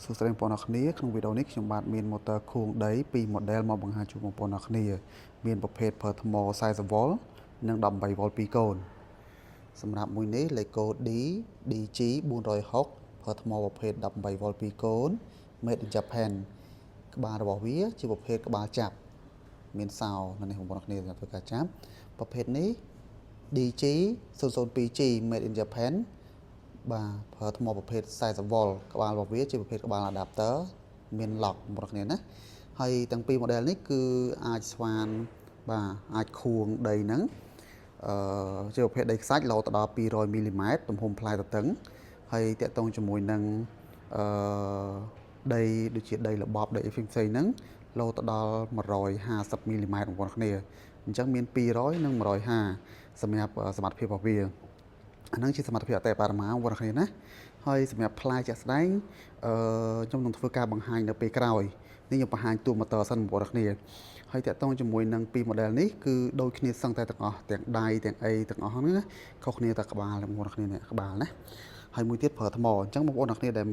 សួស្តីបងប្អូនអរគ្នាក្នុងវីដេអូនេះខ្ញុំបាទមាន motor ខួងដីពីរ model មកបង្ហាញជូនបងប្អូនអរគ្នាមានប្រភេទប្រើថ្ម 40V និង 18V ពីរកូនសម្រាប់មួយនេះលេខកូដ DG 460ប្រើថ្មប្រភេទ 18V ពីរកូន Made in Japan ក្បាលរបស់វាជាប្រភេទក្បាលចាប់មានសោនៅនេះបងប្អូនអរគ្នាសម្រាប់ធ្វើការចាប់ប្រភេទនេះ DG 002G Made in Japan បាទប្រើថ្មប្រភេទ 40V ក្បាលរបស់វាជាប្រភេទក្បាល adapter មាន lock បងប្អូនគ្នាណាហើយទាំងពីរ model នេះគឺអាចស្វានបាទអាចខួងដីហ្នឹងជាប្រភេទដីខ្សាច់លោទៅដល់200 មីលីម៉ែត្រទំហំផ្លែទទឹងហើយតាក់ទងជាមួយនឹងដីដូចជាដីល្បប់ដីផ្សេងហ្នឹងលោទៅដល់150 មីលីម៉ែត្របងប្អូនគ្នាអញ្ចឹងមាន200និង150សម្រាប់សមត្ថភាពរបស់វាអាហ្នឹងជាសមត្ថភាពអតិបរមាបងប្អូនគ្នាណាហើយសម្រាប់ផ្លែជាក់ស្ដែងខ្ញុំនឹងធ្វើការបង្ហាញនៅពេលក្រោយនេះខ្ញុំបង្ហាញតួម៉ូទ័រសិនបងប្អូនគ្នាហើយតាក់ទងជាមួយនឹងពីរ model នេះគឺដូចគ្នាសឹងតែទាំងអស់ទាំងដៃទាំងអីទាំងអស់ហ្នឹងណាខុសគ្នាតែក្បាលបងប្អូនគ្នានេះក្បាលណាហើយមួយទៀតប្រើថ្មអញ្ចឹងបងប្អូនគ្នាដែល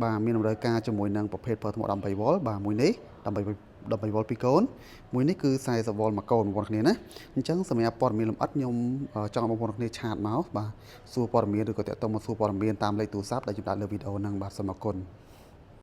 បាទមានតម្រូវការជាមួយនឹងប្រភេទប្រើថ្ម 18V បាទមួយនេះ 18V ពីរកូនមួយនេះគឺ 40V មួយកូនបងប្អូនគ្នាណាអញ្ចឹងសម្រាប់ព័ត៌មានលម្អិតខ្ញុំចង់ឲ្យបងប្អូនគ្នាឆាតមកបាទសួរព័ត៌មានឬក៏តាក់ទងមកសួរព័ត៌មានតាមលេខទូរស័ព្ទដែលខ្ញុំដាក់លើវីដេអូហ្នឹងបាទសូមអរគុណ